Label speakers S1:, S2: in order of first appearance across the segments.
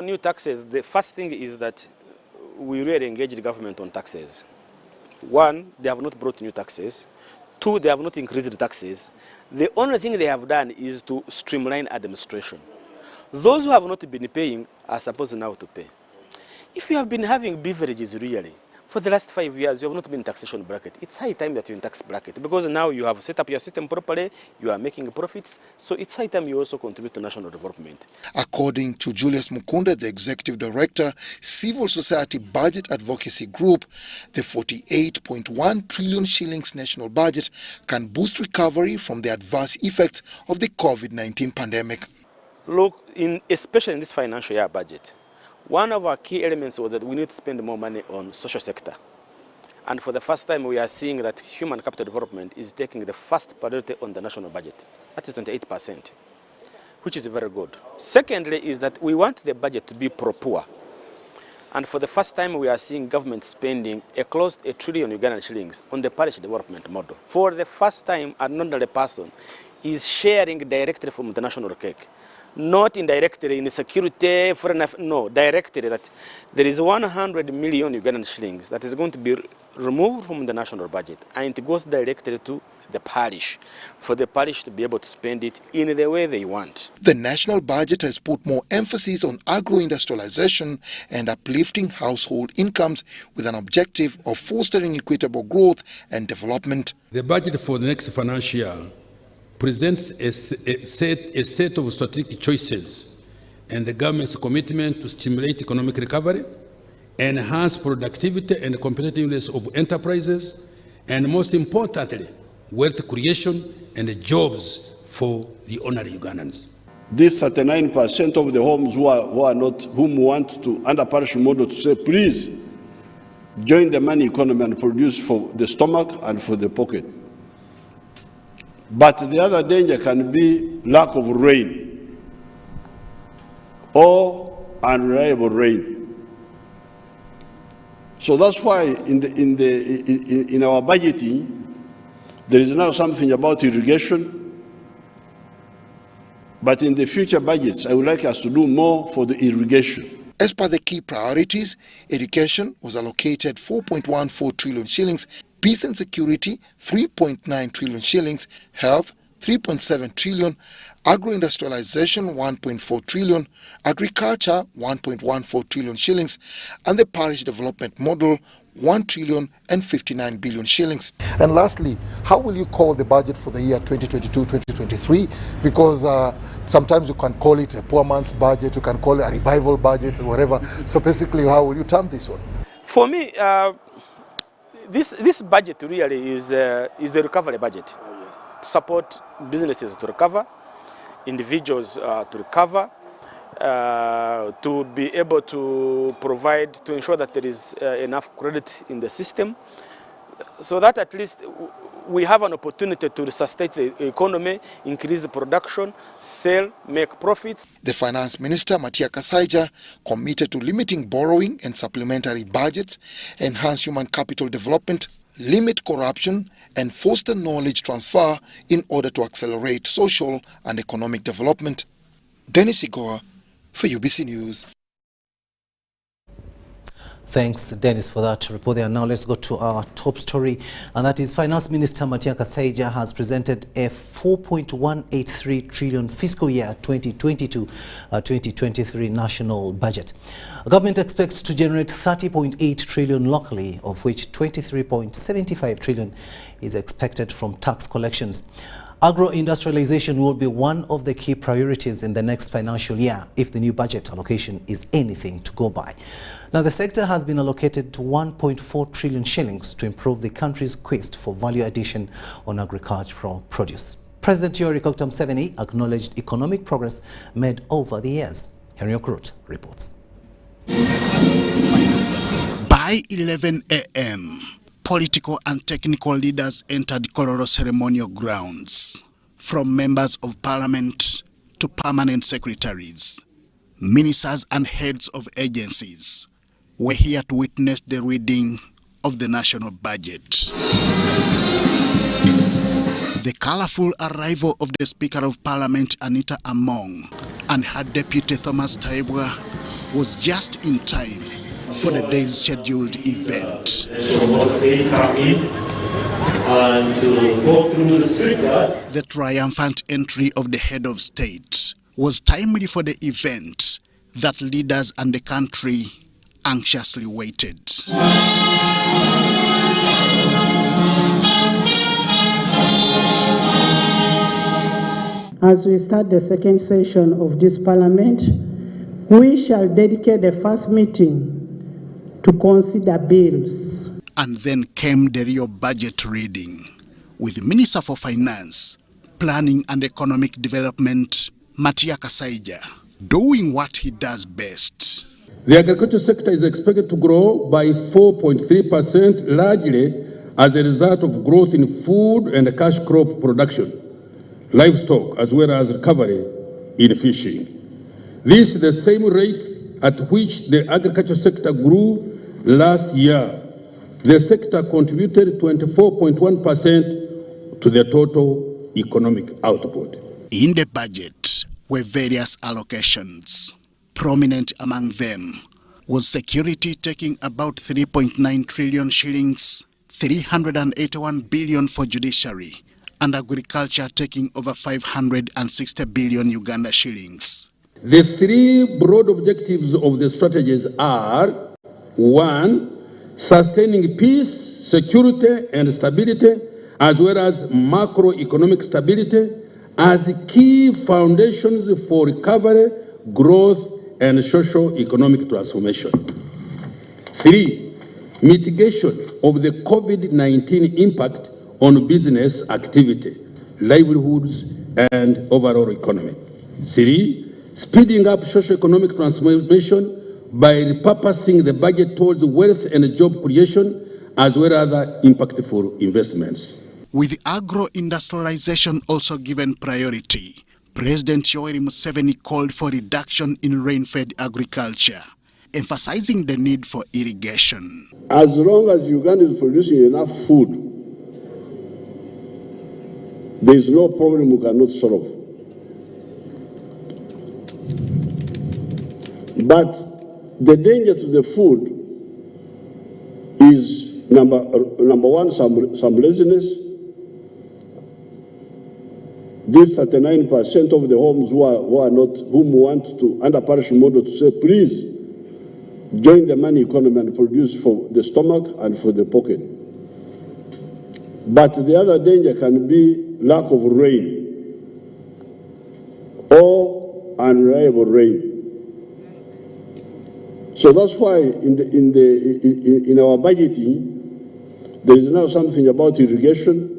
S1: New taxes, the first thing is that we really engage the government on taxes. One, they have not brought new taxes. Two, they have not increased the taxes. The only thing they have done is to streamline administration. Those who have not been paying are supposed now to pay. If you have been having beverages really, for the last 5 years, you have not been in taxation bracket. It's high time that you're in tax bracket because now you have set up your system properly, you are making profits, so it's high time you also contribute to national development.
S2: According to Julius Mukunda, the Executive Director, Civil Society Budget Advocacy Group, the 48.1 trillion shillings national budget can boost recovery from the adverse effects of the COVID-19 pandemic.
S1: Look, especially in this financial year budget, one of our key elements was that we need to spend more money on social sector. And for the first time, we are seeing that human capital development is taking the first priority on the national budget. That is 28%, which is very good. Secondly, is that we want the budget to be pro-poor. And for the first time, we are seeing government spending close to 1 trillion Ugandan shillings on the parish development model. For the first time, an ordinary person is sharing directly from the national cake. Not indirectly in the security, no, directly that there is 100 million Ugandan shillings that is going to be removed from the national budget and it goes directly to the parish for the parish to be able to spend it in the way they want.
S2: The national budget has put more emphasis on agro-industrialization and uplifting household incomes with an objective of fostering equitable growth and development.
S3: The budget for the next financial year presents a set of strategic choices and the government's commitment to stimulate economic recovery, enhance productivity and competitiveness of enterprises, and most importantly, wealth creation and jobs for the ordinary Ugandans.
S4: This 39% of the homes whom want to, under parish model, to say, please join the money economy and produce for the stomach and for the pocket. But the other danger can be lack of rain or unreliable rain. So that's why in our budgeting, there is now something about irrigation. But in the future budgets, I would like us to do more for the irrigation.
S2: As per the key priorities, education was allocated 4.14 trillion shillings, peace and security 3.9 trillion shillings, health 3.7 trillion, agro-industrialization 1.4 trillion, agriculture 1.14 trillion shillings, and the parish development model 1 trillion and 59 billion shillings.
S5: And lastly, how will you call the budget for the year 2022-2023? Because sometimes you can call it a poor man's budget, you can call it a revival budget, or whatever. So basically, how will you term this one?
S1: For me, this budget really is a recovery budget. To support businesses to recover, individuals to recover, to be able to provide, to ensure that there is enough credit in the system, so that at least we have an opportunity to resuscitate the economy, increase the production, sell, make profits.
S2: The Finance Minister, Matia Kasaija, committed to limiting borrowing and supplementary budgets, enhance human capital development, limit corruption, and foster knowledge transfer in order to accelerate social and economic development. Dennis Igoa for UBC News.
S6: Thanks, Dennis, for that report there. Now let's go to our top story, and that is Finance Minister Matia Kasaija has presented a 4.183 trillion fiscal year 2022-2023 national budget. The government expects to generate 30.8 trillion locally, of which 23.75 trillion is expected from tax collections. Agro-industrialization will be one of the key priorities in the next financial year if the new budget allocation is anything to go by. Now, the sector has been allocated to 1.4 trillion shillings to improve the country's quest for value addition on agricultural produce. President Yoweri Museveni acknowledged economic progress made over the years. Henry Okrut reports.
S7: By 11 a.m., political and technical leaders entered Kololo ceremonial grounds, from members of parliament to permanent secretaries. Ministers and heads of agencies were here to witness the reading of the national budget. The colorful arrival of the Speaker of Parliament, Anita Among, and her Deputy Thomas Taibwa was just in time for the day's scheduled event. The triumphant entry of the head of state was timely for the event that leaders and the country anxiously waited.
S8: As we start the second session of this parliament, we shall dedicate the first meeting to consider bills.
S7: And then came the real budget reading, with the Minister for Finance, Planning and Economic Development, Matia Kasaija, doing what he does best.
S3: The agriculture sector is expected to grow by 4.3%, largely as a result of growth in food and cash crop production, livestock, as well as recovery in fishing. This is the same rate at which the agriculture sector grew last year. The sector contributed 24.1% to the total economic output.
S7: In the budget were various allocations. Prominent among them was security, taking about 3.9 trillion shillings, 381 billion for judiciary, and agriculture taking over 560 billion Uganda shillings.
S3: The three broad objectives of the strategies are: 1, sustaining peace, security, and stability, as well as macroeconomic stability, as key foundations for recovery, growth, and socio-economic transformation. 3, mitigation of the COVID-19 impact on business activity, livelihoods, and overall economy. 3, speeding up socio-economic transformation by repurposing the budget towards wealth and job creation, as well as other impactful investments.
S7: With agro-industrialization also given priority, President Yoweri Museveni called for reduction in rain-fed agriculture, emphasizing the need for irrigation.
S4: As long as Uganda is producing enough food, there is no problem we cannot solve. But the danger to the food is number one, some laziness. These 39% of the homes whom want to, under parish model, to say, please join the money economy and produce for the stomach and for the pocket. But the other danger can be lack of rain or unreliable rain. So that's why in our budgeting, there is now something about irrigation.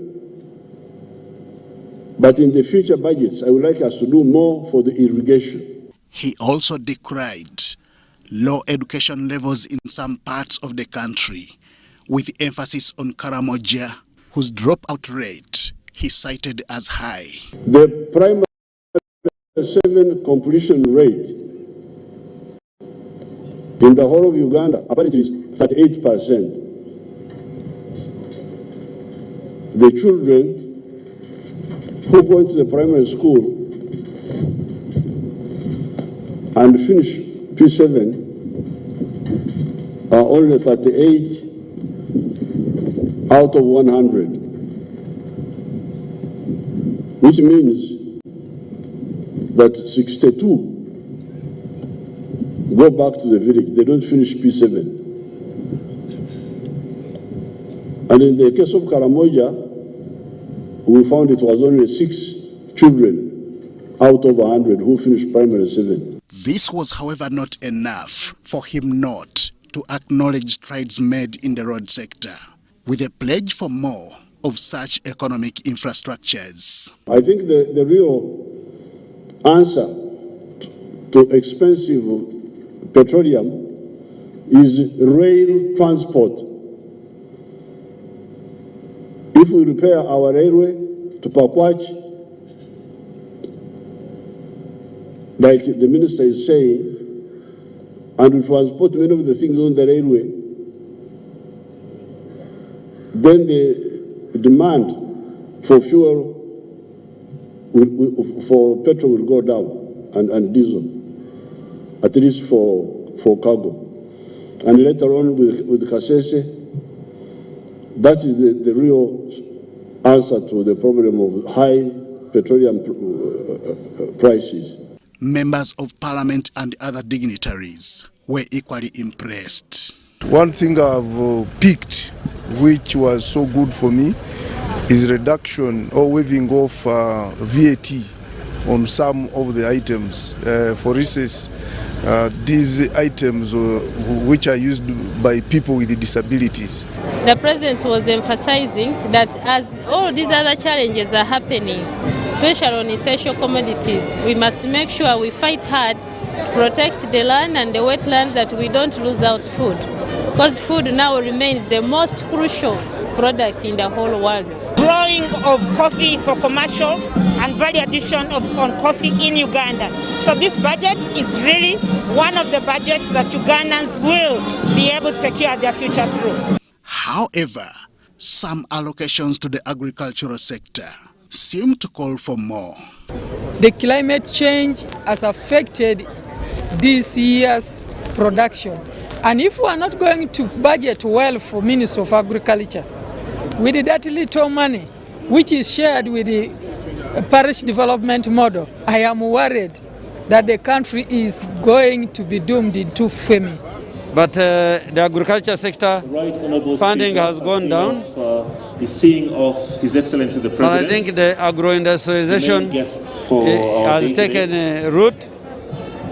S4: But in the future budgets, I would like us to do more for the irrigation.
S7: He also decried low education levels in some parts of the country, with emphasis on Karamoja, whose dropout rate he cited as high.
S4: The primary 7 completion rate in the whole of Uganda apparently is 38%. The children who go into the primary school and finish P7 are only 38 out of 100, which means that 62 go back to the village. They don't finish P7. And in the case of Karamoja, we found it was only 6 children out of 100 who finished primary 7.
S7: This was, however, not enough for him not to acknowledge strides made in the road sector, with a pledge for more of such economic infrastructures.
S4: I think the real answer to expensive petroleum is rail transport. If we repair our railway to Pakwach, like the minister is saying, and we transport many of the things on the railway, then the demand for fuel, for petrol will go down, and diesel, at least for for cargo. And later on with Kasese, that is the real answer to the problem of high petroleum prices.
S7: Members of Parliament and other dignitaries were equally impressed.
S9: One thing I've picked, which was so good for me, is reduction or waiving off VAT on some of the items. For instance, these items which are used by people with disabilities.
S10: The President was emphasizing that as all these other challenges are happening, especially on essential commodities, we must make sure we fight hard to protect the land and the wetland, that we don't lose out food. Because food now remains the most crucial product in the whole world.
S11: Growing of coffee for commercial and value addition on coffee in Uganda. So this budget is really one of the budgets that Ugandans will be able to secure their future through.
S7: However, some allocations to the agricultural sector seem to call for more.
S12: The climate change has affected this year's production. And if we are not going to budget well for Ministry of Agriculture, with that little money, which is shared with the parish development model, I am worried that the country is going to be doomed into famine.
S13: But the agriculture sector funding has gone down.
S14: The seeing of His Excellency the President.
S13: But I think the agro-industrialization has taken root,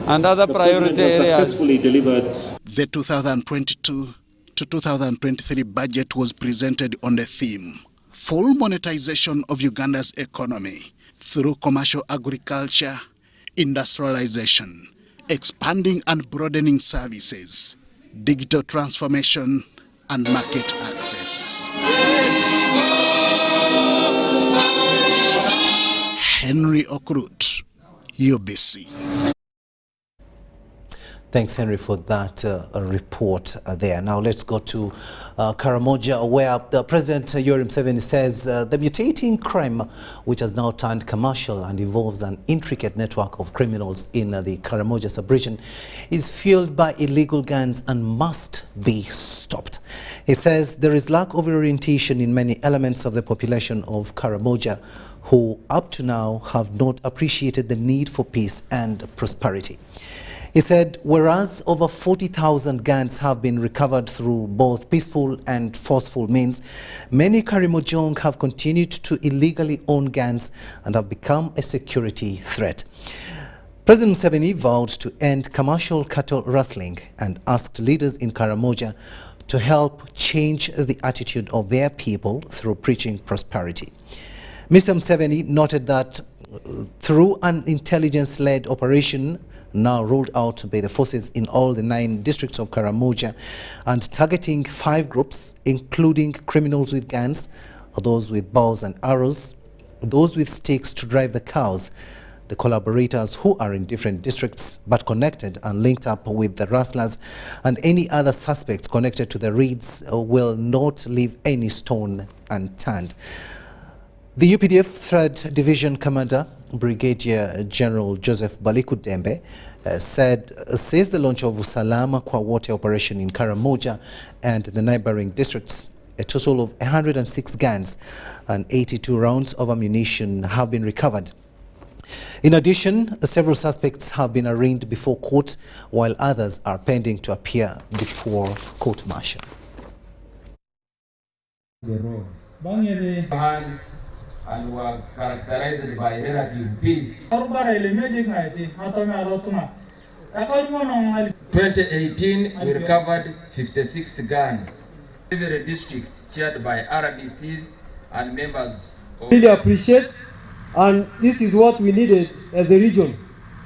S13: and other priority areas.
S14: Successfully delivered.
S7: The 2022 to 2023 budget was presented on the theme, full monetization of Uganda's economy through commercial agriculture, industrialization, expanding and broadening services, digital transformation, and market access. Henry Okrut, UBC.
S6: Thanks, Henry, for that report there. Now let's go to Karamoja, where the President Yoweri Museveni says the mutating crime, which has now turned commercial and involves an intricate network of criminals in the Karamoja sub-region, is fueled by illegal guns and must be stopped. He says there is lack of orientation in many elements of the population of Karamoja, who up to now have not appreciated the need for peace and prosperity. He said, whereas over 40,000 guns have been recovered through both peaceful and forceful means, many Karimojong have continued to illegally own guns and have become a security threat. President Museveni vowed to end commercial cattle rustling and asked leaders in Karamoja to help change the attitude of their people through preaching prosperity. Mr. Museveni noted that through an intelligence-led operation now rolled out by the forces in all the 9 districts of Karamoja and targeting 5 groups, including criminals with guns, those with bows and arrows, those with sticks to drive the cows, the collaborators who are in different districts but connected and linked up with the rustlers, and any other suspects connected to the raids will not leave any stone unturned. The UPDF 3rd Division Commander, Brigadier General Joseph Baliku Dembe, says the launch of Usalama Kwa Wote operation in Karamoja and the neighboring districts, a total of 106 guns and 82 rounds of ammunition have been recovered. In addition, several suspects have been arraigned before court, while others are pending to appear before court-martial.
S15: And was characterized by relative peace. 2018, we recovered 56 guns. Every district chaired by RDCs and members of...
S16: Really appreciate, and this is what we needed as a region.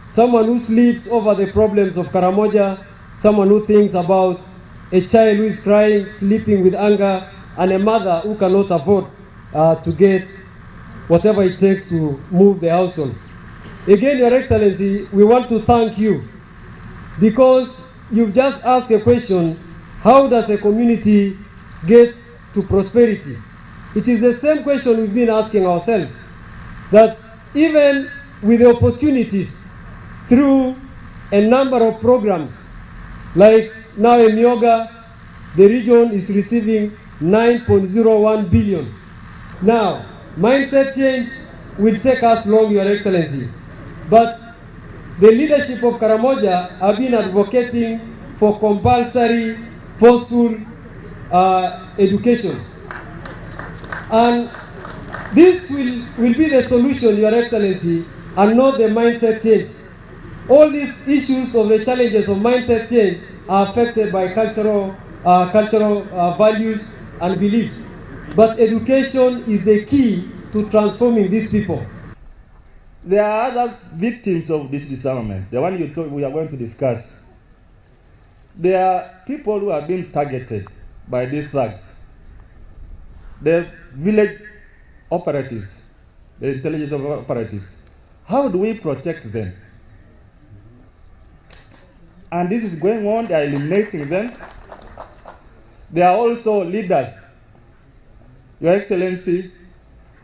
S16: Someone who sleeps over the problems of Karamoja, someone who thinks about a child who is crying, sleeping with anger, and a mother who cannot afford to get whatever it takes to move the household. Again, Your Excellency, we want to thank you because you've just asked a question, how does a community get to prosperity? It is the same question we've been asking ourselves, that even with the opportunities through a number of programs, Like now in Myoga, the region is receiving 9.01 billion. Now, mindset change will take us long, Your Excellency. But the leadership of Karamoja have been advocating for compulsory, forceful education. And this will be the solution, Your Excellency, and not the mindset change. All these issues of the challenges of mindset change are affected by cultural values and beliefs. But education is the key to transforming these people.
S17: There are other victims of this disarmament, the one we are going to discuss. There are people who have been targeted by these thugs. The village operatives, the intelligence operatives. How do we protect them? And this is going on, they are eliminating them. There are also leaders, Your Excellency,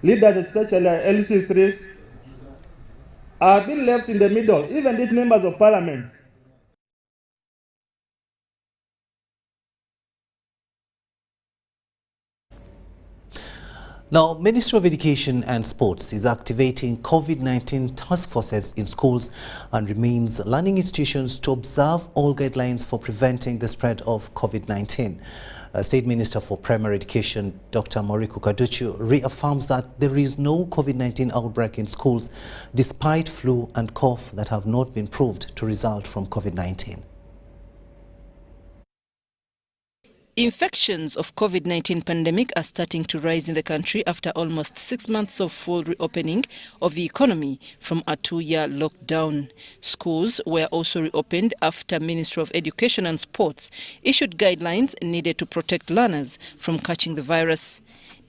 S17: leaders especially LC3s, are being left in the middle, even these members of parliament.
S6: Now, Ministry of Education and Sports is activating COVID-19 task forces in schools and remains learning institutions to observe all guidelines for preventing the spread of COVID-19. State Minister for Primary Education, Dr. Moriku Kaduchu, reaffirms that there is no COVID-19 outbreak in schools despite flu and cough that have not been proved to result from COVID-19.
S18: Infections of COVID-19 pandemic are starting to rise in the country after almost 6 months of full reopening of the economy from a 2-year lockdown. Schools were also reopened after Ministry of Education and Sports issued guidelines needed to protect learners from catching the virus.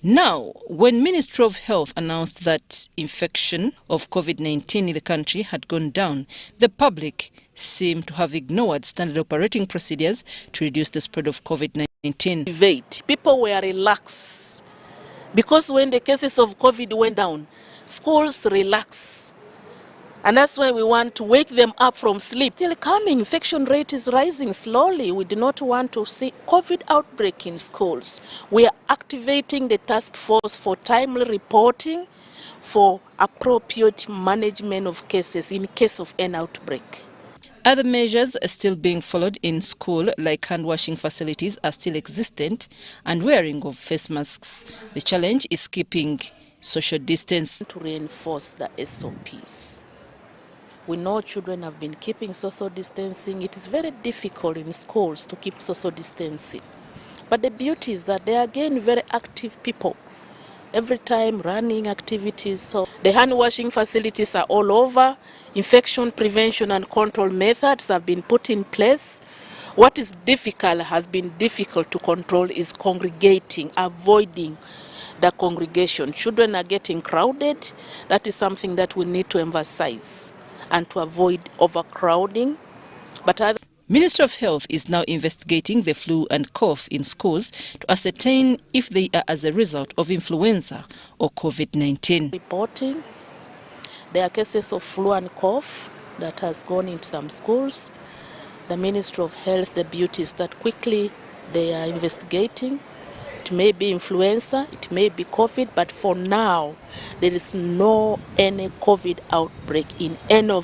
S18: Now, when Ministry of Health announced that infection of COVID-19 in the country had gone down, the public seem to have ignored standard operating procedures to reduce the spread of COVID-19.
S19: People were relaxed because when the cases of COVID went down, schools relaxed. And that's why we want to wake them up from sleep. Still coming, infection rate is rising slowly. We do not want to see COVID outbreak in schools. We are activating the task force for timely reporting for appropriate management of cases in case of an outbreak.
S18: Other measures are still being followed in school, like hand-washing facilities are still existent and wearing of face masks. The challenge is keeping social distance.
S19: To reinforce the SOPs. We know children have been keeping social distancing. It is very difficult in schools to keep social distancing. But the beauty is that they are again very active people. Every time running activities. So the hand-washing facilities are all over. Infection prevention and control methods have been put in place. What is difficult, has been difficult to control, is congregating, avoiding the congregation. Children are getting crowded. That is something that we need to emphasize and to avoid overcrowding. But
S18: Ministry of Health is now investigating the flu and cough in schools to ascertain if they are as a result of influenza or COVID-19.
S19: Reporting, there are cases of flu and cough that has gone in some schools. The Ministry of Health, the beauty is that quickly they are investigating. It may be influenza, it may be COVID, but for now, there is no any COVID outbreak in any of